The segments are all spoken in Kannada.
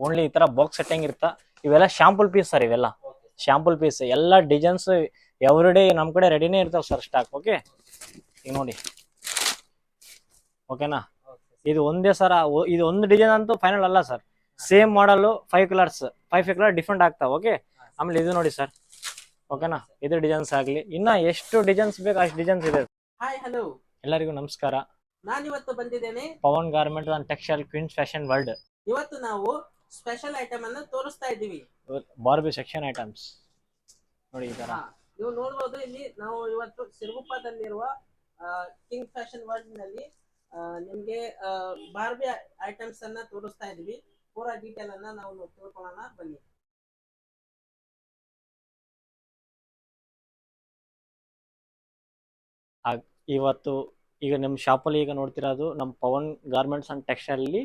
ಓನ್ಲಿ ಈ ತರ ಬಾಕ್ಸ್ ಸೆಟ್ಟಿಂಗ್ ಇರ್ತಾ. ಇವೆಲ್ಲ ಶಾಂಪಲ್ ಪೀಸ್ ಸರ್, ಇವೆಲ್ಲ ಶಾಂಪಲ್ ಪೀಸ್. ಎಲ್ಲ ಡಿಸೈನ್ಸ್ ಎವ್ರಿ ಡೇ ನಮ್ ಕಡೆ ರೆಡಿನೇ ಇರ್ತಾವ ಸರ್ ಸ್ಟಾಕ್. ಓಕೆ, ಈಗ ನೋಡಿ. ಓಕೆನಾ, ಇದು ಒಂದೇ ಸರ, ಇದು ಒಂದು ಡಿಸೈನ್ ಅಂತೂ ಫೈನಲ್ ಅಲ್ಲ sir. Same model 5 colours, 5 colour different ಆಗ್ತಾವ. ಓಕೆ, ಆಮೇಲೆ ಇದು ನೋಡಿ ಸರ್. ಓಕೆನಾ, ಇದು ಡಿಸೈನ್ಸ್ ಆಗ್ಲಿ, ಇನ್ನ ಎಷ್ಟು ಡಿಸೈನ್ಸ್ ಬೇಕು ಅಷ್ಟು ಡಿಸೈನ್ಸ್ ಇದೆ. ಹಾಯ್ ಹಲೋ, ಎಲ್ಲರಿಗೂ ನಮಸ್ಕಾರ. ನಾನಿವತ್ತು ಬಂದಿದ್ದೇನೆ Pavan garment and textile queens fashion world. ಇವತ್ತು ನಾವು ಸ್ಪೆಷಲ್ ಐಟಮ್ ಅನ್ನು ತೋರಿಸ್ತಾ ಇದ್ದೀವಿ. ಬಾರ್ಬಿ ಸೆಕ್ಷನ್ ಐಟಮ್ಸ್ ನೋಡಿ ಈ ತರ. ನೀವು ನೋಡಬಹುದು, ಇಲ್ಲಿ ನಾವು ಇವತ್ತು ಸಿರುಗುಪ್ಪದಲ್ಲಿರುವ ಕಿಂಗ್ ಫ್ಯಾಷನ್ ವರ್ಲ್ಡ್ ನಲ್ಲಿ ನಿಮ್ಗೆ ಬಾರ್ಬಿ ಐಟಮ್ಸ್ ಅನ್ನ ತೋರಿಸ್ತಾ ಇದೀವಿ. ಪೂರಾ ಡೀಟೇಲ್ ಅನ್ನ ನಾವು ತಿಳ್ಕೊಳ್ಳೋಣ ಬನ್ನಿ. ಇವತ್ತು ಈಗ ನಿಮ್ಮ ಶಾಪಲ್ಲಿ ಈಗ ನೋಡ್ತಿರೋದು ನಮ್ಮ ಪವನ್ ಗಾರ್ಮೆಂಟ್ಸ್ ಅಂಡ್ ಟೆಕ್ಸ್ಟೈಲ್ ಅಲ್ಲಿ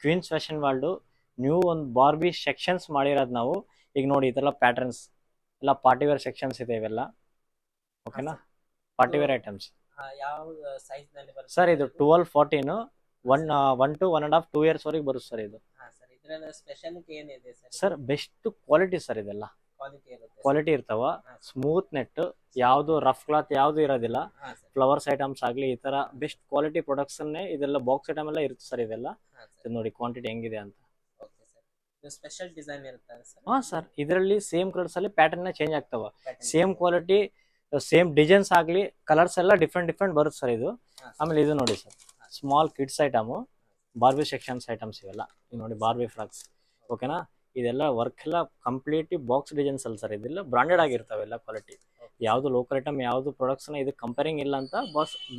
ಕ್ವೀನ್ಸ್ ಫ್ಯಾಷನ್ ವರ್ಲ್ಡ್ ನ್ಯೂ ಒಂದು ಬಾರ್ಬಿ ಸೆಕ್ಷನ್ಸ್ ಮಾಡಿರೋದು ನಾವು. ಈಗ ನೋಡಿ ಈ ತರ ಪ್ಯಾಟರ್ನ್ಸ್ ಎಲ್ಲ ಪಾರ್ಟಿವೇರ್ ಸೆಕ್ಷನ್ಸ್ ಇದೆ ಇವೆಲ್ಲ. ಓಕೆನಾ, ಪಾರ್ಟಿವೇರ್ ಐಟಮ್ಸ್. ಯಾವ ಸೈಜ್ ನಲ್ಲಿ ಬರುತ್ತೆ ಸರ್? ಇದು 12, 14, 1 to 1.5, 2 years ವರೆಗೆ ಬರುತ್ತೆ ಸರ್ ಇದು. ಸರ್, ಇದರ ಸ್ಪೆಷಾಲಿಟಿ ಏನಿದೆ sir? Sir, best quality sir, ಇದೆಲ್ಲ ಕ್ವಾಲಿಟಿ ಇರುತ್ತೆ, ಕ್ವಾಲಿಟಿ ಇರ್ತಾವ. ಸ್ಮೂತ್ ನೆಟ್, ಯಾವುದು ರಫ್ ಕ್ಲಾತ್ ಯಾವುದು ಇರೋದಿಲ್ಲ. ಫ್ಲವರ್ಸ್ ಐಟಮ್ಸ್ ಆಗ್ಲಿ, ಈ ತರ ಬೆಸ್ಟ್ ಕ್ವಾಲಿಟಿ ಪ್ರೊಡಕ್ಟ್ಸ್ ಇದೆಲ್ಲ ಬಾಕ್ಸ್ ಐಟಮ್ ಎಲ್ಲ ಇರುತ್ತೆ ಸರ್ ಇದೆಲ್ಲ. ನೋಡಿ ಕ್ವಾಂಟಿಟಿ ಹೆಂಗಿದೆ ಅಂತ. ಸ್ಪೆಷಲ್ ಡಿಸೈನ್ ಇರುತ್ತೆ ಸರ್? ಹಾ ಸರ್, ಇದರಲ್ಲಿ ಸೇಮ್ ಕಲರ್ಸ್ ಅಲ್ಲಿ ಪ್ಯಾಟರ್ನ್ ಚೇಂಜ್ ಆಗ್ತಾವ. ಸೇಮ್ ಕ್ವಾಲಿಟಿ, ಸೇಮ್ ಡಿಸೈನ್ಸ್ ಆಗ್ಲಿ, ಕಲರ್ಸ್ ಎಲ್ಲ ಡಿಫ್ರೆಂಟ್ ಡಿಫ್ರೆಂಟ್ ಬರುತ್ತೆ ಸರ್ ಇದು. ಆಮೇಲೆ ಇದು ನೋಡಿ sir, small kids item, Barbie sections items ಇವೆಲ್ಲ. ನೋಡಿ ಬಾರ್ಬಿ ಫ್ರಾಕ್ಸ್. ಓಕೆನಾ, ಇದೆಲ್ಲ ವರ್ಕ್ ಎಲ್ಲ ಕಂಪ್ಲೀಟ್ಲಿ ಬಾಕ್ಸ್ ಡಿಸೈನ್ಸ್ ಅಲ್ಲ ಸರ್, ಇದೆಲ್ಲ ಬ್ರಾಂಡೆಡ್ ಆಗಿರ್ತಾವೆ ಎಲ್ಲ ಕ್ವಾಲಿಟಿ. ಯಾವುದು ಲೋಕಲ್ ಐಟಮ್, ಯಾವುದು ಪ್ರಾಡಕ್ಟ್ಸ್ ಇದು ಕಂಪೇರಿಂಗ್ ಇಲ್ಲ ಅಂತ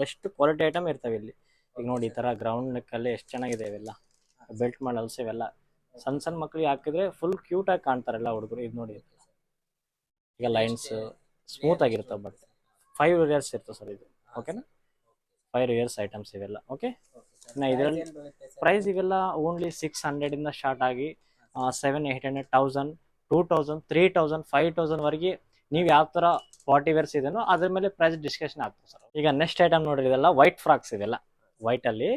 ಬೆಸ್ಟ್ ಕ್ವಾಲಿಟಿ ಐಟಮ್ ಇರ್ತವೆ ಇಲ್ಲಿ. ಈಗ ನೋಡಿ ಈ ತರ ಗ್ರೌಂಡ್ ನೆಕ್ಕಲ್ಲಿ ಎಷ್ಟು ಚೆನ್ನಾಗಿದೆ ಇವೆಲ್ಲ. ಬೆಲ್ಟ್ ಮಾಡಲ್ಸ್ ಇವೆಲ್ಲ ಸಣ್ಣ ಸಣ್ಣ ಮಕ್ಳಿಗೆ ಹಾಕಿದ್ರೆ ಫುಲ್ ಕ್ಯೂಟ್ ಆಗಿ ಕಾಣ್ತಾರಲ್ಲ ಹುಡುಗರು. ಇದು ನೋಡಿ, ಈಗ ಲೈನ್ಸ್ ಸ್ಮೂತ್ ಆಗಿರ್ತಾವೆ. ಬಟ್ 5 years ಇರ್ತವೆ ಸರ್ ಇದು. ಓಕೆನಾ, 5 years ಐಟಮ್ಸ್ ಇವೆಲ್ಲ. ಓಕೆ, ಇನ್ನು ಇದರಲ್ಲಿ ಪ್ರೈಸ್ ಇವೆಲ್ಲ ಓನ್ಲಿ 600 ಇಂದ ಸ್ಟಾರ್ಟ್ ಆಗಿ 700, 800, 1000, 2000, 3000, 5000 ವರೆಗೆ ನೀವು ಯಾವ ತರ ಪಾರ್ಟಿ ವೇರ್ಸ್ ಇದೆನೋ ಅದ್ರ ಮೇಲೆ ಪ್ರೈಸ್ ಡಿಸ್ಕಷನ್ ಆಗ್ತದೆ ಸರ್. ಈಗ ನೆಕ್ಸ್ಟ್ ಐಟಮ್ ನೋಡ್ರಿ, ಇದೆಲ್ಲ ವೈಟ್ ಫ್ರಾಕ್ಸ್. ಇದೆಲ್ಲ ವೈಟ್ ಅಲ್ಲಿ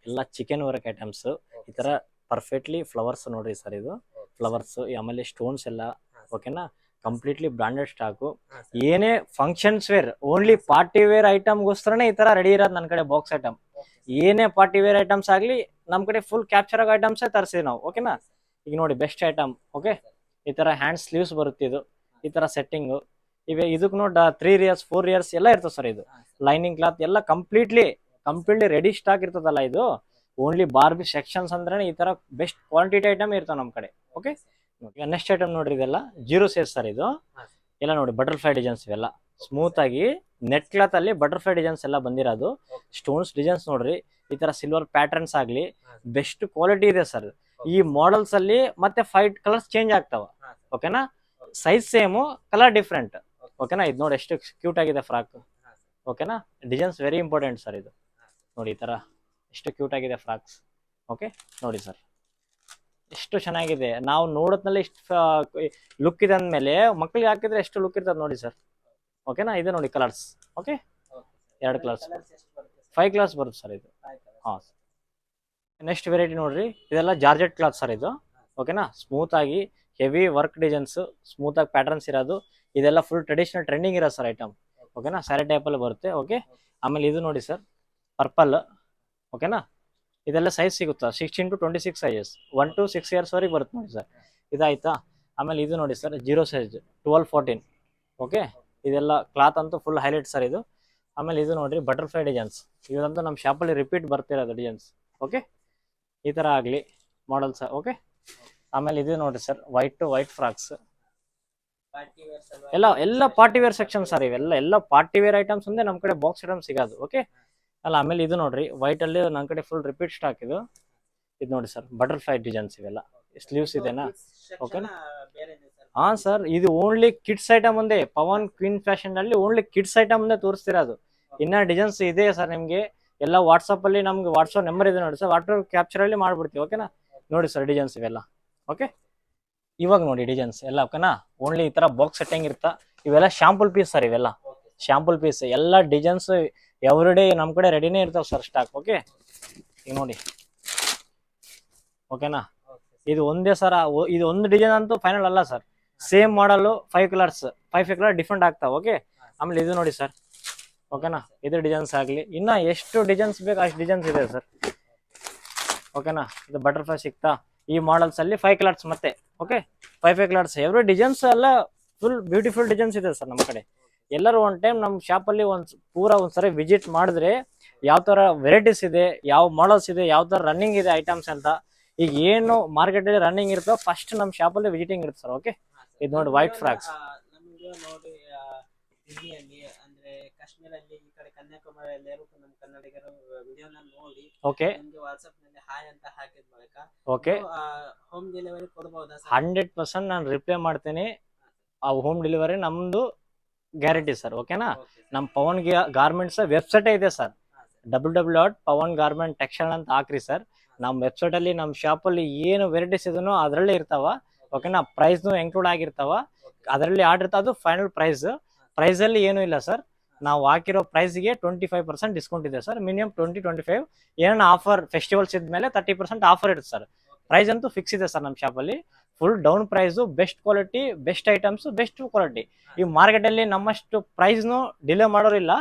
ಎಲ್ಲ ಚಿಕನ್ ವರ್ಕ್ ಐಟಮ್ಸ್. ಈ ತರ ಪರ್ಫೆಕ್ಟ್ಲಿ ಫ್ಲವರ್ಸ್ ನೋಡ್ರಿ ಸರ್, ಇದು ಫ್ಲವರ್ಸ್, ಆಮೇಲೆ ಸ್ಟೋನ್ಸ್ ಎಲ್ಲ. ಓಕೆನಾ, ಕಂಪ್ಲೀಟ್ಲಿ ಬ್ರಾಂಡೆಡ್ ಸ್ಟಾಕು. ಏನೇ functions wear, only party wear ಐಟಮ್ಗೋಸ್ಕರನೇ ಈ ತರ ರೆಡಿ ಇರೋದು ನನ್ನ ಕಡೆ ಬಾಕ್ಸ್ ಐಟಮ್. ಏನೇ ಪಾರ್ಟಿ ವೇರ್ ಐಟಮ್ಸ್ ಆಗಲಿ ನಮ್ಮ ಕಡೆ ಫುಲ್ ಕ್ಯಾಪ್ಚರ್ ಆಗೋ ಐಟಮ್ಸ್ ತರಿಸಿವಿ ನಾವು. ಓಕೆನಾ, ಈಗ ನೋಡಿ ಬೆಸ್ಟ್ ಐಟಮ್. ಓಕೆ, ಈ ತರ ಹ್ಯಾಂಡ್ ಸ್ಲೀವ್ಸ್ ಬರುತ್ತೆ ಇದು, ಈ ತರ ಸೆಟ್ಟಿಂಗ್ ಇವೆ. ಇದಕ್ಕೆ ನೋಡಿ 3 years, 4 years ಎಲ್ಲ ಇರ್ತದೆ ಸರ್ ಇದು. ಲೈನಿಂಗ್ ಕ್ಲಾತ್ ಎಲ್ಲ ಕಂಪ್ಲೀಟ್ಲಿ ರೆಡಿ ಸ್ಟಾಕ್ ಇರ್ತದಲ್ಲ ಇದು. ಓನ್ಲಿ ಬಾರ್ಬಿ ಸೆಕ್ಷನ್ಸ್ ಅಂದ್ರೆ ಈ ತರ ಬೆಸ್ಟ್ ಕ್ವಾಂಟಿಟಿ ಐಟಮ್ ಇರ್ತಾವ ನಮ್ಮ ಕಡೆ. ಓಕೆ, ಈಗ ನೆಕ್ಸ್ಟ್ ಐಟಮ್ ನೋಡ್ರಿ, ಇದೆಲ್ಲ 0 size ಸರ್ ಇದು. ಎಲ್ಲ ನೋಡಿ ಬಟರ್ಫ್ಲೈ ಡಿಸೈನ್ಸ್ ಇವೆಲ್ಲ ಸ್ಮೂತ್ ಆಗಿ ನೆಟ್ ಕ್ಲಾತ್ ಅಲ್ಲಿ ಬಟರ್ಫ್ಲೈ ಡಿಸೈನ್ಸ್ ಎಲ್ಲ ಬಂದಿರೋದು. ಸ್ಟೋನ್ಸ್ ಡಿಸೈನ್ಸ್ ನೋಡ್ರಿ, ಈ ತರ ಸಿಲ್ವರ್ ಪ್ಯಾಟರ್ನ್ಸ್ ಆಗ್ಲಿ ಬೆಸ್ಟ್ ಕ್ವಾಲಿಟಿ ಇದೆ ಸರ್. ಈ ಮಾಡೆಲ್ಸ್ ಅಲ್ಲಿ ಮತ್ತೆ 5 ಕಲರ್ಸ್ ಚೇಂಜ್ ಆಗ್ತಾವ. ಓಕೆನಾ, ಸೈಜ್ ಸೇಮು, ಕಲರ್ ಡಿಫ್ರೆಂಟ್. ಓಕೆನಾ, ಇದು ನೋಡಿ ಎಷ್ಟು ಕ್ಯೂಟ್ ಆಗಿದೆ ಫ್ರಾಕ್. ಓಕೆನಾ, ಡಿಸೈನ್ಸ್ ವೆರಿ ಇಂಪಾರ್ಟೆಂಟ್ ಸರ್ ಇದು. ನೋಡಿ ಈ ತರ ಎಷ್ಟು ಕ್ಯೂಟ್ ಆಗಿದೆ ಫ್ರಾಕ್ಸ್. ಓಕೆ, ನೋಡಿ ಸರ್ ಎಷ್ಟು ಚೆನ್ನಾಗಿದೆ. ನಾವು ನೋಡೋದ್ನಲ್ಲಿ ಇಷ್ಟು ಲುಕ್ ಇದೆ ಅಂದಮೇಲೆ ಮಕ್ಳಿಗೆ ಹಾಕಿದ್ರೆ ಎಷ್ಟು ಲುಕ್ ಇರ್ತದೆ ನೋಡಿ ಸರ್. ಓಕೆನಾ, ಇದೆ ನೋಡಿ ಕಲರ್ಸ್. ಓಕೆ, 2 ಕಲರ್ಸ್, 5 ಕಲರ್ಸ್ ಬರುತ್ತೆ ಸರ್ ಇದು. ಹಾಂ, ನೆಕ್ಸ್ಟ್ ವೆರೈಟಿ ನೋಡ್ರಿ, ಇದೆಲ್ಲ ಜಾರ್ಜೆಟ್ ಕ್ಲಾತ್ ಸರ್ ಇದು. ಓಕೆನಾ, ಸ್ಮೂತ್ ಆಗಿ ಹೆವಿ ವರ್ಕ್ ಡಿಸೈನ್ಸ್, ಸ್ಮೂತ್ ಆಗಿ ಪ್ಯಾಟರ್ನ್ಸ್ ಇರೋದು. ಇದೆಲ್ಲ ಫುಲ್ ಟ್ರೆಡಿಷನಲ್ ಟ್ರೆಂಡಿಂಗ್ ಇರೋ ಸರ್ ಐಟಮ್. ಓಕೆನಾ, ಸ್ಯಾರಿ ಟೈಪಲ್ಲಿ ಬರುತ್ತೆ. ಓಕೆ, ಆಮೇಲೆ ಇದು ನೋಡಿ ಸರ್, ಪರ್ಪಲ್. ಓಕೆನಾ, ಇದೆಲ್ಲ ಸೈಜ್ ಸಿಗುತ್ತಾ 16 to 26 ಸೈಜಸ್, 1 to 6 years ವರೆಗೆ ಬರುತ್ತೆ ನೋಡಿ ಸರ್. ಇದಾಯ್ತಾ, ಆಮೇಲೆ ಇದು ನೋಡಿ ಸರ್ 0 size 12, 14. ಓಕೆ, ಇದೆಲ್ಲ ಕ್ಲಾತ್ ಅಂತೂ ಫುಲ್ ಹೈಲೈಟ್ ಸರ್ ಇದು. ಆಮೇಲೆ ಇದು ನೋಡ್ರಿ ಬಟರ್ಫ್ಲೈ ಡಿಸೈನ್ಸ್, ಇದಂತೂ ನಮ್ಮ ಶಾಪಲ್ಲಿ ರಿಪೀಟ್ ಬರ್ತಿರೋದು ಡಿಸೈನ್ಸ್. ಓಕೆ, ಈ ತರ ಆಗಲಿ ಮಾಡಲ್ಸ್. ಓಕೆ, ಆಮೇಲೆ ಇದು ನೋಡ್ರಿ ಸರ್, ವೈಟ್ ಫ್ರಾಕ್ಸ್ ಎಲ್ಲ ಪಾರ್ಟಿ ವೇರ್ ಸೆಕ್ಷನ್ ಸರ್. ಇವೆಲ್ಲ ಪಾರ್ಟಿ ವೇರ್ ಐಟಮ್ಸ್ ಅಂದ್ರೆ ನಮ್ಮ ಕಡೆ ಬಾಕ್ಸ್ ಐಟಮ್ ಸಿಗೋದು. ಓಕೆ, ಅಲ್ಲ ಆಮೇಲೆ ಇದು ನೋಡ್ರಿ ವೈಟ್ ಅಲ್ಲಿ ನನ್ನ ಕಡೆ ಫುಲ್ ರಿಪೀಟ್ ಸ್ಟಾಕ್ ಇದು. ಇದು ನೋಡಿ ಸರ್ ಬಟರ್ಫ್ಲೈ ಡಿಸೈನ್ಸ್ ಇವೆಲ್ಲ ಸ್ಲೀವ್ಸ್ ಇದೆನಾ. ಓಕೆನಾ, ಹಾ ಸರ್, ಇದು ಓನ್ಲಿ ಕಿಡ್ಸ್ ಐಟಮ್ ಒಂದೇ. ಪವನ್ ಕ್ವೀನ್ ಫ್ಯಾಷನ್ ಅಲ್ಲಿ ಓನ್ಲಿ ಕಿಡ್ಸ್ ಐಟಮ್ ಒಂದೇ ತೋರಿಸ್ತಿರೋದು. ಇನ್ನ ಡಿಸೈನ್ಸ್ ಇದೆ ಸರ್ ನಿಮ್ಗೆ. ಎಲ್ಲ ವಾಟ್ಸಪ್ ಅಲ್ಲಿ ನಮ್ಗೆ ವಾಟ್ಸಪ್ ನಂಬರ್ ಇದೆ ನೋಡಿ ಸರ್, ವಾಟ್ಸಪ್ ಕ್ಯಾಪ್ಚರ್ ಅಲ್ಲಿ ಮಾಡ್ಬಿಡ್ತೀವಿ. ಓಕೆನಾ, ನೋಡಿ ಸರ್ ಡಿಸೈನ್ಸ್ ಇವೆಲ್ಲ. ಓಕೆ, ಇವಾಗ ನೋಡಿ ಡಿಸೈನ್ಸ್ ಎಲ್ಲ. ಓಕೆನಾ, ಓನ್ಲಿ ಈ ತರ ಬಾಕ್ಸ್ ಸೆಟ್ಟಿಂಗ್ ಇರ್ತಾ. ಇವೆಲ್ಲ ಶಾಂಪಲ್ ಪೀಸ್ ಸರ್, ಇವೆಲ್ಲ ಶಾಂಪಲ್ ಪೀಸ್. ಎಲ್ಲ ಡಿಸೈನ್ಸ್ ಎವ್ರಿ ಡೇ ನಮ್ ಕಡೆ ರೆಡಿನೇ ಇರ್ತಾವ ಸರ್ ಸ್ಟಾಕ್. ಓಕೆ, ಈಗ ನೋಡಿ. ಓಕೆನಾ, ಇದು ಒಂದೇ ಸರ ಇದು ಒಂದು ಡಿಸೈನ್ ಅಂತೂ ಫೈನಲ್ ಅಲ್ಲ sir. Same model 5 colours, 5 colour different ಆಗ್ತಾವ. ಓಕೆ, ಆಮೇಲೆ ಇದು ನೋಡಿ ಸರ್. ಓಕೆನಾ, ಇದು ಡಿಸೈನ್ಸ್ ಆಗ್ಲಿ, ಇನ್ನ ಎಷ್ಟು ಡಿಸೈನ್ಸ್ ಬೇಕು ಅಷ್ಟು ಡಿಸೈನ್ಸ್ ಇದೆ ಸರ್. ಓಕೆನಾ, ಇದು ಬಟರ್ಫ್ಲೈ ಸಿಗ್ತಾ ಈ ಮಾಡಲ್ಸ್ ಅಲ್ಲಿ 5 ಕಲರ್ಸ್ ಮತ್ತೆ. ಓಕೆ, 5 ಕಲರ್ಸ್ ಎವ್ರಿ ಡಿಸೈನ್ಸ್ ಎಲ್ಲ ಫುಲ್ ಬ್ಯೂಟಿಫುಲ್ ಡಿಸೈನ್ಸ್ ಇದೆ ಸರ್ ನಮ್ಮ ಕಡೆ. ಎಲ್ಲರೂ ಒನ್ ಟೈಮ್ ನಮ್ಮ ಶಾಪ್ ಅಲ್ಲಿ ಒಂದ್ಸರಿ ವಿಸಿಟ್ ಮಾಡಿದ್ರೆ ಯಾವ ತರ ವೆರೈಟೀಸ್ ಇದೆ, ಯಾವ ಮಾಡಲ್ಸ್ ಇದೆ, ಯಾವ ತರ ರನ್ನಿಂಗ್ ಇದೆ ಐಟಮ್ಸ್ ಅಂತ, ಈಗ ಏನು ಮಾರ್ಕೆಟ್ ಅಲ್ಲಿ ರನ್ನಿಂಗ್ ಇರುತ್ತೋ ಫಸ್ಟ್ ನಮ್ಮ ಶಾಪ್ ಅಲ್ಲಿ ವಿಸಿಟಿಂಗ್ ಇರುತ್ತೆ ಸರ್. ಓಕೆ, ಇದು ನೋಡಿ ವೈಟ್ ಫ್ರಾಕ್ಸ್. ನಮಗೆ ನೋಡಿ ದಿಲ್ಲಿಯಲ್ಲಿ ಅಂದ್ರೆ ಕಾಶ್ಮೀರಲ್ಲಿ ಈ ಕಡೆ ಕನ್ಯಾಕುಮಾರಿಯಲ್ಲಿ ನಮ್ಮ ಕನ್ನಡಿಗರು ವಿಡಿಯೋನ ನೋಡಿ ಓಕೆ ನಿಮಗೆ ವಾಟ್ಸ್ಆಪ್ ನಲ್ಲಿ ಹಾಯ್ ಅಂತ ಹಾಕಿದ ಬಳಿಕ ಓಕೆ ಹೋಮ್ ಡೆಲಿವರಿ ಕೊಡಬಹುದಾ ಸರ್? 100% ನಾನು ರಿಪ್ಲೈ ಮಾಡ್ತೀನಿ. ಆ ಹೋಮ್ ಡೆಲಿವರಿ ನಮ್ದು ಗ್ಯಾರಂಟಿ ಸರ್. ಓಕೆನಾ, ನಮ್ಮ ಪವನ್ ಗಾರ್ಮೆಂಟ್ಸ್ ವೆಬ್ಸೈಟ್ ಇದೆ ಸರ್, www.pawangarmenttextile ಅಂತ ಹಾಕ್ರಿ ಸರ್. ನಮ್ಮ ವೆಬ್ಸೈಟ್ ಅಲ್ಲಿ ನಮ್ಮ ಶಾಪ್ ಅಲ್ಲಿ ಏನು ವೆರೈಟೀಸ್ ಇದನ್ನೋ ಅದರಲ್ಲೇ ಇರ್ತಾವ. ಓಕೆನಾ, ಪ್ರೈಸ್ನು ಇನ್ಕ್ಲೂಡ್ ಆಗಿರ್ತಾವ, ಅದರಲ್ಲಿ ಆರ್ಡರ್ ಇರ್ತಾವ. ಅದು ಫೈನಲ್ ಪ್ರೈಸ್ ಅಲ್ಲಿ ಏನೂ ಇಲ್ಲ ಸರ್. ನಾವು ಹಾಕಿರೋ ಪ್ರೈಸ್ಗೆ 25% ಡಿಸ್ಕೌಂಟ್ ಇದೆ ಸರ್. ಮಿನಿಮಮ್ 20-25 ಏನೋ ಆಫರ್ ಫೆಸ್ಟಿವಲ್ಸ್ ಇದ್ಮೇಲೆ 30% ಆಫರ್ ಇರುತ್ತೆ ಸರ್. ಪ್ರೈಸ್ ಅಂತೂ ಫಿಕ್ಸ್ ಇದೆ ಸರ್ ನಮ್ಮ ಶಾಪ್ ಅಲ್ಲಿ. Full down price, best quality, best items, best quality. ಈ ಮಾರ್ಕೆಟ್ ಅಲ್ಲಿ ನಮ್ಮಷ್ಟು ಪ್ರೈಸ್ನು ಡಿಲೇ ಮಾಡೋರಿಲ್ಲ.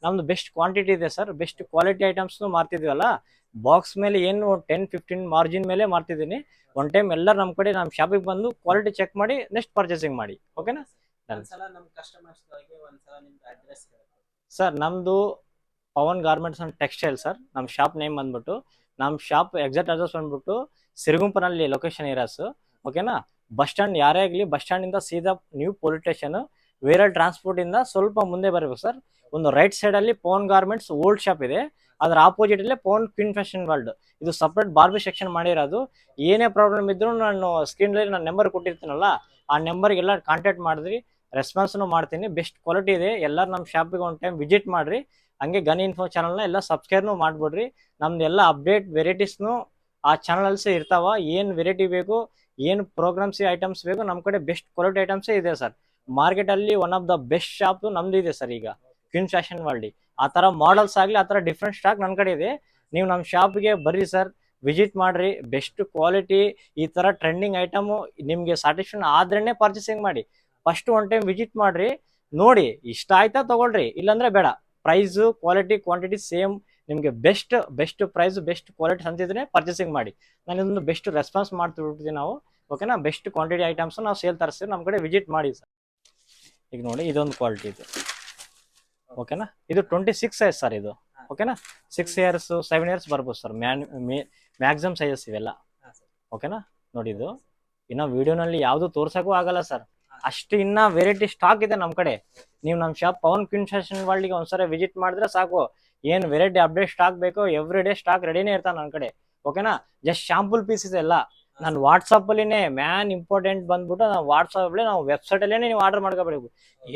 ನಮ್ದು ಬೆಸ್ಟ್ ಕ್ವಾಂಟಿಟಿ ಇದೆ ಸರ್, ಬೆಸ್ಟ್ ಕ್ವಾಲಿಟಿ ಐಟಮ್ಸ್ ಮಾರ್ತಿದ್ವಲ್ಲ. ಬಾಕ್ಸ್ ಮೇಲೆ ಏನು 10-15 ಮಾರ್ಜಿನ್ ಮೇಲೆ ಮಾರ್ತಿದ್ದೀನಿ. ಒನ್ ಟೈಮ್ ಎಲ್ಲರೂ ನಮ್ಮ ಕಡೆ ನಮ್ಮ ಶಾಪಿಗೆ ಬಂದು ಕ್ವಾಲಿಟಿ ಚೆಕ್ ಮಾಡಿ ನೆಕ್ಸ್ಟ್ ಪರ್ಚೇಸಿಂಗ್ ಮಾಡಿ. ಓಕೆನಾ ಸರ್, ನಮ್ದು Pavan garments and textile sir. ನಮ್ಮ ಶಾಪ್ ನೇಮ್ ಬಂದ್ಬಿಟ್ಟು, ನಮ್ಮ ಶಾಪ್ ಎಕ್ಸಾಕ್ಟ್ ಅಡ್ರೆಸ್ ಬಂದ್ಬಿಟ್ಟು ಸಿರುಗುಂಪನಲ್ಲಿ ಲೊಕೇಶನ್ ಇರೋದು. ಓಕೆನಾ, ಬಸ್ ಸ್ಟ್ಯಾಂಡ್ ಯಾರೇ ಆಗಲಿ, ಬಸ್ ಸ್ಟ್ಯಾಂಡ್ ಇಂದ ಸೀದಾ ನ್ಯೂ ಪೊಲೀಸ್ ಸ್ಟೇಷನ್ ವೇರಲ್ ಟ್ರಾನ್ಸ್ಪೋರ್ಟ್ ಇಂದ ಸ್ವಲ್ಪ ಮುಂದೆ ಬರಬೇಕು ಸರ್. ಒಂದು ರೈಟ್ ಸೈಡ್ ಅಲ್ಲಿ ಪವನ್ ಗಾರ್ಮೆಂಟ್ಸ್ ಓಲ್ಡ್ ಶಾಪ್ ಇದೆ, ಅದ್ರ ಆಪೋಸಿಟ್ ಅಲ್ಲೇ ಪವನ್ ಕ್ವೀನ್ ಫ್ಯಾಷನ್ ವರ್ಲ್ಡ್. ಇದು ಸಪ್ರೇಟ್ ಬಾರ್ಬಿ ಸೆಕ್ಷನ್ ಮಾಡಿರೋದು. ಏನೇ ಪ್ರಾಬ್ಲಮ್ ಇದ್ರು ನಾನು ಸ್ಕ್ರೀನ್ ಅಲ್ಲಿ ನನ್ನ ನಂಬರ್ ಕೊಟ್ಟಿರ್ತೀನಲ್ಲ, ಆ ನಂಬರ್ಗೆಲ್ಲ ಕಾಂಟ್ಯಾಕ್ಟ್ ಮಾಡಿದ್ರಿ, ರೆಸ್ಪಾನ್ಸ್ನು ಮಾಡ್ತೀನಿ. ಬೆಸ್ಟ್ ಕ್ವಾಲಿಟಿ ಇದೆ. ಎಲ್ಲರೂ ನಮ್ಮ ಶಾಪಿಗೆ ಒಂದು ಟೈಮ್ ವಿಸಿಟ್ ಮಾಡ್ರಿ. ಹಂಗೆ ಗನ್ ಇನ್ಫೋ ಚಾನಲ್ನ ಎಲ್ಲ ಸಬ್ಸ್ಕ್ರೈಬ್ನು ಮಾಡ್ಬಿಡ್ರಿ. ನಮ್ದು ಎಲ್ಲ ಅಪ್ಡೇಟ್ ವೆರೈಟೀಸ್ನು ಆ ಚಾನಲ್ಸೇ ಇರ್ತಾವ. ಏನು ವೆರೈಟಿ ಬೇಕು, ಏನು ಪ್ರೋಗ್ರಾಮ್ಸ್ ಐಟಮ್ಸ್ ಬೇಕು, ನಮ್ಮ ಕಡೆ ಬೆಸ್ಟ್ ಕ್ವಾಲಿಟಿ ಐಟಮ್ಸೇ ಇದೆ ಸರ್. ಮಾರ್ಕೆಟ್ ಅಲ್ಲಿ one of the best shop ನಮ್ದು ಇದೆ ಸರ್. ಈಗ ಕ್ವೀನ್ ಫ್ಯಾಷನ್ ವರ್ಲ್ಡ್ ಆ ತರ ಮಾಡಲ್ಸ್ ಆಗ್ಲಿ, ಆ ತರ ಡಿಫ್ರೆಂಟ್ ಸ್ಟಾಕ್ ನನ್ನ ಕಡೆ ಇದೆ. ನೀವು ನಮ್ಮ ಶಾಪ್ಗೆ ಬರ್ರಿ ಸರ್, ವಿಸಿಟ್ ಮಾಡ್ರಿ. ಬೆಸ್ಟ್ ಕ್ವಾಲಿಟಿ, ಈ ತರ ಟ್ರೆಂಡಿಂಗ್ ಐಟಮು ನಿಮ್ಗೆ ಸ್ಯಾಟಿಸ್ಫ್ಯಾಕ್ಷನ್ ಆದ್ರೇನೆ ಪರ್ಚೇಸಿಂಗ್ ಮಾಡಿ. ಫಸ್ಟ್ ಒನ್ ಟೈಮ್ ವಿಸಿಟ್ ಮಾಡ್ರಿ, ನೋಡಿ ಇಷ್ಟ ಆಯ್ತಾ ತಗೊಳ್ರಿ, ಇಲ್ಲಾಂದ್ರೆ ಬೇಡ. ಪ್ರೈಸ್, ಕ್ವಾಲಿಟಿ, ಕ್ವಾಂಟಿಟಿ ಸೇಮ್ ನಿಮ್ಗೆ ಬೆಸ್ಟ್ ಪ್ರೈಸ್, ಬೆಸ್ಟ್ ಕ್ವಾಲಿಟಿ ಅಂತಿದ್ರೆ ಪರ್ಚೇಸಿಂಗ್ ಮಾಡಿ. ನಾನು ಇದೊಂದು ಬೆಸ್ಟ್ ರೆಸ್ಪಾನ್ಸ್ ಮಾಡ್ತಿರ್ತೀವಿ ನಾವು. ಓಕೆನಾ, ಬೆಸ್ಟ್ ಕ್ವಾಂಟಿಟಿ ಐಟಮ್ಸ್ ನಾವು ಸೇಲ್ ತರಿಸ್ತೀವಿ. ನಮ್ಮ ಕಡೆ ವಿಸಿಟ್ ಮಾಡಿ ಸರ್. ಈಗ ನೋಡಿ ಇದೊಂದು ಕ್ವಾಲಿಟಿ ಇದೆ. ಓಕೆನಾ, ಇದು 26 ಸೈಜ್ ಸರ್ ಇದು. ಓಕೆನಾ, 6 ಇಯರ್ಸ್ 7 ಇಯರ್ಸ್ ಬರ್ಬೋದು ಸರ್. ಮ್ಯಾಕ್ಸಿಮಮ್ ಸೈಜಸ್ ಇವೆಲ್ಲ. ಓಕೆನಾ, ನೋಡಿ ಇದು ಇನ್ನ ವಿಡಿಯೋನಲ್ಲಿ ಯಾವ್ದು ತೋರ್ಸಕ್ಕೂ ಆಗಲ್ಲ ಸರ್, ಅಷ್ಟು ಇನ್ನ ವೆರೈಟಿ ಸ್ಟಾಕ್ ಇದೆ ನಮ್ಮ ಕಡೆ. ನೀವು ನಮ್ಮ ಶಾಪ್ ಪವನ್ ಕ್ವೀನ್ ಫ್ಯಾಷನ್ ವರ್ಲ್ಡ್ಗೆ ಒಂದ್ಸರಿ ವಿಸಿಟ್ ಮಾಡಿದ್ರೆ ಸಾಕು. ಏನ್ ವೆರೈಟಿ ಅಪ್ಡೇಟ್ ಸ್ಟಾಕ್ ಬೇಕೋ ಎವ್ರಿ ಡೇ ಸ್ಟಾಕ್ ರೆಡಿನೇ ಇರ್ತಾನೆ ನನ್ನ ಕಡೆ. ಓಕೆನಾ, ಜಸ್ಟ್ ಶಾಂಪಲ್ ಪೀಸ್ ಇದೆ ಎಲ್ಲ. ನಾನು ವಾಟ್ಸಪ್ ಅಲ್ಲಿನೇ ಮ್ಯಾನ್ ಇಂಪಾರ್ಟೆಂಟ್ ಬಂದ್ಬಿಟ್ಟು ನಾವು ವಾಟ್ಸಪ್ ಅಲ್ಲಿ ನಾವು ವೆಬ್ಸೈಟ್ ಅಲ್ಲೇ ನೀವು ಆರ್ಡರ್ ಮಾಡ್ಕೋಬೇಕು.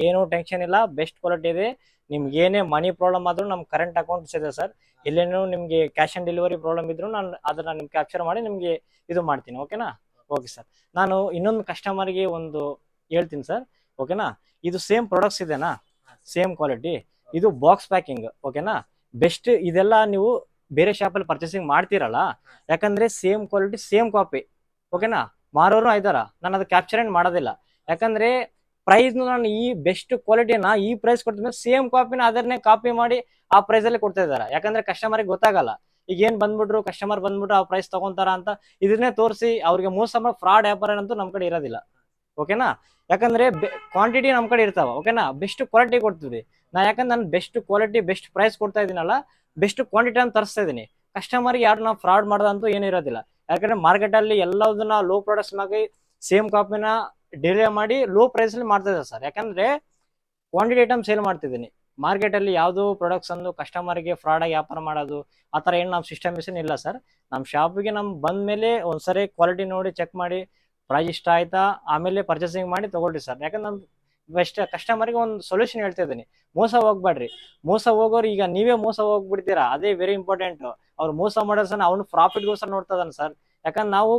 ಏನು ಟೆನ್ಷನ್ ಇಲ್ಲ, ಬೆಸ್ಟ್ ಕ್ವಾಲಿಟಿ ಇದೆ. ನಿಮ್ಗೆ ಏನೇ ಮನಿ ಪ್ರಾಬ್ಲಮ್ ಆದ್ರೂ ನಮ್ಮ ಕರೆಂಟ್ ಅಕೌಂಟ್ಸ್ ಇದೆ ಸರ್. ಇಲ್ಲೇನು ನಿಮ್ಗೆ ಕ್ಯಾಶ್ ಆನ್ ಡೆಲಿವರಿ ಪ್ರಾಬ್ಲಮ್ ಇದ್ರು ನಾನು ಅದನ್ನ ನಿಮ್ಗೆ ಕ್ಯಾಪ್ಚರ್ ಮಾಡಿ ನಿಮ್ಗೆ ಇದು ಮಾಡ್ತೀನಿ. ಓಕೆನಾ, ಓಕೆ ಸರ್. ನಾನು ಇನ್ನೊಂದು ಕಸ್ಟಮರ್ಗೆ ಒಂದು ಹೇಳ್ತೀನಿ ಸರ್. ಓಕೆನಾ, ಇದು ಸೇಮ್ ಪ್ರಾಡಕ್ಟ್ಸ್ ಇದೆನಾ, ಸೇಮ್ ಕ್ವಾಲಿಟಿ, ಇದು ಬಾಕ್ಸ್ ಪ್ಯಾಕಿಂಗ್. ಓಕೆನಾ, ಬೆಸ್ಟ್. ಇದೆಲ್ಲ ನೀವು ಬೇರೆ ಶಾಪಲ್ಲಿ ಪರ್ಚೇಸಿಂಗ್ ಮಾಡ್ತೀರಲ್ಲ, ಯಾಕಂದ್ರೆ ಸೇಮ್ ಕ್ವಾಲಿಟಿ ಸೇಮ್ ಕಾಪಿ. ಓಕೆನಾ, ಮಾರೋರು ಇದಾರ, ನಾನು ಅದು ಕ್ಯಾಪ್ಚರ್ ಏನ್ ಮಾಡೋದಿಲ್ಲ. ಯಾಕಂದ್ರೆ ಪ್ರೈಸ್ ನಾನು ಈ ಬೆಸ್ಟ್ ಕ್ವಾಲಿಟಿನ ಈ ಪ್ರೈಸ್ ಕೊಡ್ತೀನಿ, ಸೇಮ್ ಕಾಪಿನ ಅದನ್ನೇ ಕಾಪಿ ಮಾಡಿ ಆ ಪ್ರೈಸ್ ಅಲ್ಲಿ ಕೊಡ್ತಾ ಇದಾರೆ. ಯಾಕಂದ್ರೆ ಕಸ್ಟಮರ್ಗೆ ಗೊತ್ತಾಗಲ್ಲ. ಈಗ ಏನ್ ಬಂದ್ಬಿಟ್ರು ಕಸ್ಟಮರ್ ಬಂದ್ಬಿಟ್ಟು ಆ ಪ್ರೈಸ್ ತಗೊಂತಾರ ಅಂತ ಇದನ್ನೇ ತೋರಿಸಿ ಅವ್ರಿಗೆ ಮೋಸ ಮಾಡೋ ಫ್ರಾಡ್ ವ್ಯಾಪಾರ ಅಂತೂ ನಮ್ ಕಡೆ ಇರೋದಿಲ್ಲ. ಓಕೆನಾ, ಯಾಕಂದ್ರೆ ಕ್ವಾಂಟಿಟಿ ನಮ್ ಕಡೆ ಇರ್ತಾವ. ಓಕೆನಾ, ಬೆಸ್ಟ್ ಕ್ವಾಲಿಟಿ ಕೊಡ್ತೀವಿ ಯಾಕಂದ್ರೆ ನಾನು ಬೆಸ್ಟ್ ಕ್ವಾಲಿಟಿ ಬೆಸ್ಟ್ ಪ್ರೈಸ್ ಕೊಡ್ತಾ ಇದೀನಲ್ಲ, ಬೆಸ್ಟ್ ಕ್ವಾಂಟಿಟಿ ಅಂತ ತರಿಸ್ತಾ ಇದೀನಿ. ಕಸ್ಟಮರ್ಗೆ ಯಾರು ನಾವು ಫ್ರಾಡ್ ಮಾಡೋದಂತೂ ಏನು ಇರೋದಿಲ್ಲ. ಯಾಕಂದ್ರೆ ಮಾರ್ಕೆಟ್ ಅಲ್ಲಿ ಎಲ್ಲದನ್ನ ಲೋ ಪ್ರಾಡಕ್ಟ್ಸ್ ಆಗಿ ಸೇಮ್ ಕಾಪಿನ ಡಿಲೇ ಮಾಡಿ ಲೋ ಪ್ರೈಸ್ ಅಲ್ಲಿ ಮಾಡ್ತಾ ಇದ್ದಾರೆ ಸರ್. ಯಾಕಂದ್ರೆ ಕ್ವಾಂಟಿಟಿ ಐಟಮ್ ಸೇಲ್ ಮಾಡ್ತಿದ್ದೀನಿ. ಮಾರ್ಕೆಟ್ ಅಲ್ಲಿ ಯಾವ್ದು ಪ್ರಾಡಕ್ಟ್ಸ್ ಅಂದು ಕಸ್ಟಮರ್ಗೆ ಫ್ರಾಡ್ ಆಗಿ ವ್ಯಾಪಾರ ಮಾಡೋದು ಆ ತರ ಏನು ನಮ್ಮ ಸಿಸ್ಟಮ್ ಇಲ್ಲ ಸರ್. ನಮ್ಮ ಶಾಪಿಗೆ ಬಂದ ಮೇಲೆ ಒಂದ್ಸರಿ ಕ್ವಾಲಿಟಿ ನೋಡಿ ಚೆಕ್ ಮಾಡಿ ಪ್ರೈಸ್ ಇಷ್ಟ ಆಯ್ತಾ ಆಮೇಲೆ ಪರ್ಚೇಸಿಂಗ್ ಮಾಡಿ ತಗೊಳ್ರಿ ಸರ್. ಯಾಕಂದ್ರೆ ನಾನು ಬೆಸ್ಟ್ ಕಸ್ಟಮರ್ಗೆ ಒಂದು ಸೊಲ್ಯೂಷನ್ ಹೇಳ್ತಾ ಇದ್ದೀನಿ, ಮೋಸ ಹೋಗ್ಬೇಡ್ರಿ. ಮೋಸ ಹೋಗೋರು ಈಗ ನೀವೇ ಮೋಸ ಹೋಗ್ಬಿಡ್ತೀರಾ, ಅದೇ ವೆರಿ ಇಂಪಾರ್ಟೆಂಟ್. ಅವ್ರು ಮೋಸ ಮಾಡೋ ಸರ್ ಅವ್ನು ಪ್ರಾಫಿಟ್ಗೋಸ್ಕರ ನೋಡ್ತಾ ಇದ್ದಾನೆ ಸರ್. ಯಾಕಂದ್ರೆ ನಾವು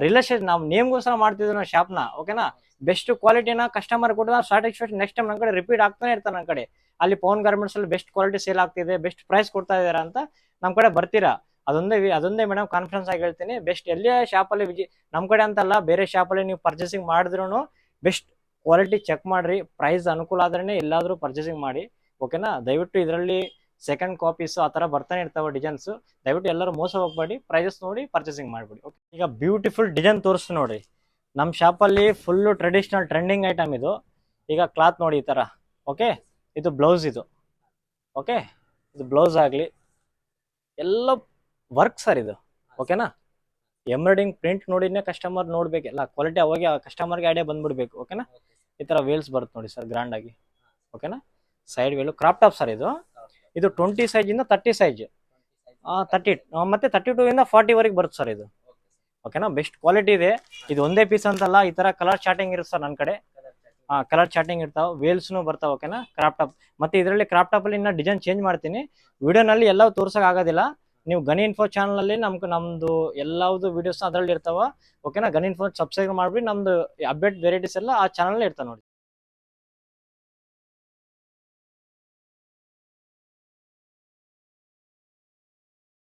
ರಿಲೇಷನ್ ನಾವು ನೇಮ್ಗೋಸ್ಕರ ಮಾಡ್ತಿದ್ವಿ ನಾವು ಶಾಪ್ನ. ಓಕೆನಾ, ಬೆಸ್ಟ್ ಕ್ವಾಲಿಟಿನ ಕಸ್ಟಮರ್ ಕೊಟ್ಟು ಸ್ಯಾಟಿಸ್ಫ್ಯಾಕ್ಷನ್ ನೆಕ್ಸ್ಟ್ ಟೈಮ್ ನನ್ನ ಕಡೆ ರಿಪೀಟ್ ಆಗ್ತಾನೆ ಇರ್ತಾರೆ. ನನ್ನ ಕಡೆ ಅಲ್ಲಿ ಪವನ್ ಗಾರ್ಮೆಂಟ್ಸ್ ಅಲ್ಲಿ ಬೆಸ್ಟ್ ಕ್ವಾಲಿಟಿ ಸೇಲ್ ಆಗ್ತಿದೆ, ಬೆಸ್ಟ್ ಪ್ರೈಸ್ ಕೊಡ್ತಾ ಇದಾರೆ ಅಂತ ನಮ್ಮ ಕಡೆ ಬರ್ತೀರಾ. ಅದೊಂದೇ ಮೇಡಮ್ ಕಾನ್ಫಿಡೆನ್ಸ್ ಆಗಿ ಹೇಳ್ತೀನಿ. ಬೆಸ್ಟ್ ಎಲ್ಲಿಯ ಶಾಪಲ್ಲಿ ನಮ್ಮ ಕಡೆ ಅಂತಲ್ಲ, ಬೇರೆ ಶಾಪಲ್ಲಿ ನೀವು ಪರ್ಚೇಸಿಂಗ್ ಮಾಡಿದ್ರು ಬೆಸ್ಟ್ ಕ್ವಾಲಿಟಿ ಚೆಕ್ ಮಾಡ್ರಿ. ಪ್ರೈಸ್ ಅನುಕೂಲ ಆದ್ರೇ ಎಲ್ಲಾದ್ರೂ ಪರ್ಚೇಸಿಂಗ್ ಮಾಡಿ, ಓಕೆನಾ. ದಯವಿಟ್ಟು ಇದರಲ್ಲಿ ಸೆಕೆಂಡ್ ಕಾಪೀಸ್ ಆ ಥರ ಬರ್ತಾನೆ ಇರ್ತಾವೆ ಡಿಸೈನ್ಸ್. ದಯವಿಟ್ಟು ಎಲ್ಲರೂ ಮೋಸ ಹೋಗ್ಬೇಡಿ, ಪ್ರೈಸಸ್ ನೋಡಿ ಪರ್ಚೇಸಿಂಗ್ ಮಾಡ್ಬಿಡಿ. ಓಕೆ, ಈಗ ಬ್ಯೂಟಿಫುಲ್ ಡಿಸೈನ್ ತೋರಿಸ್ತು ನೋಡ್ರಿ. ನಮ್ಮ ಶಾಪಲ್ಲಿ ಫುಲ್ಲು ಟ್ರೆಡಿಷನಲ್ ಟ್ರೆಂಡಿಂಗ್ ಐಟಮ್ ಇದು. ಈಗ ಕ್ಲಾತ್ ನೋಡಿ ಈ ಥರ, ಓಕೆ. ಇದು ಬ್ಲೌಸ್, ಇದು ಓಕೆ. ಇದು ಬ್ಲೌಸ್ ಆಗಲಿ ಎಲ್ಲ ವರ್ಕ್ ಸರ್ ಇದು, ಓಕೆನಾ. ಎಂಬ್ರಾಯ್ಡಿಂಗ್ ಪ್ರಿಂಟ್ ನೋಡಿನೇ ಕಸ್ಟಮರ್ ನೋಡ್ಬೇಕೆಲ್ಲ ಕ್ವಾಲಿಟಿ, ಅವಾಗ ಕಸ್ಟಮರ್ಗೆ ಐಡಿಯಾ ಬಂದ್ಬಿಡ್ಬೇಕು, ಓಕೆನಾ. ಈ ಥರ ವೇಲ್ಸ್ ಬರುತ್ತೆ ನೋಡಿ ಸರ್, ಗ್ರ್ಯಾಂಡ್ ಆಗಿ, ಓಕೆನಾ. Side Velu crop top sir ಇದು. ಇದು 20 ಸೈಜಿಂದ 30 ಸೈಜ್, 30 ಮತ್ತೆ 32 ಇಂದ 40 ವರೆಗೆ ಬರುತ್ತೆ ಸರ್ ಇದು, ಓಕೆನಾ. ಬೆಸ್ಟ್ ಕ್ವಾಲಿಟಿ ಇದೆ. ಇದು ಒಂದೇ ಪೀಸ್ ಅಂತಲ್ಲ, ಈ ತರ ಕಲರ್ ಚಾರ್ಟಿಂಗ್ ಇರುತ್ತೆ ಸರ್ ನನ್ನ ಕಡೆ. ಕಲರ್ ಚಾರ್ಟಿಂಗ್ ಇರ್ತಾವೆ, ವೇಲ್ಸ್ನು ಬರ್ತಾವೆ, ಓಕೆನಾ. ಕ್ರಾಪ್ ಟಾಪ್ ಮತ್ತೆ ಇದರಲ್ಲಿ ಕ್ರಾಪ್ ಟಾಪ್ ಅಲ್ಲಿ ಇನ್ನ ಡಿಸೈನ್ ಚೇಂಜ್ ಮಾಡ್ತೀನಿ. ವಿಡಿಯೋನಲ್ಲಿ ಎಲ್ಲ ತೋರ್ಸಕ್ ಆಗೋದಿಲ್ಲ. ನೀವು ಗನಿ ಇನ್ಫೋ ಚಾನಲ್ ಅಲ್ಲಿ ನಮ್ದು ಎಲ್ಲಾವುದು ವಿಡಿಯೋಸ್ ಅದರಲ್ಲಿ ಇರ್ತಾವ, ಓಕೆನಾ. ಗನಿ ಇನ್ಫೋ ಸಬ್ಸ್ಕ್ರೈಬ್ ಮಾಡ್ಬಿಡಿ. ನಮ್ದು ಅಪ್ಡೇಟ್ ವೆರೈಟೀಸ್ ಎಲ್ಲ ಆ ಚಾನಲ್ ಇರ್ತಾವೆ ನೋಡಿ.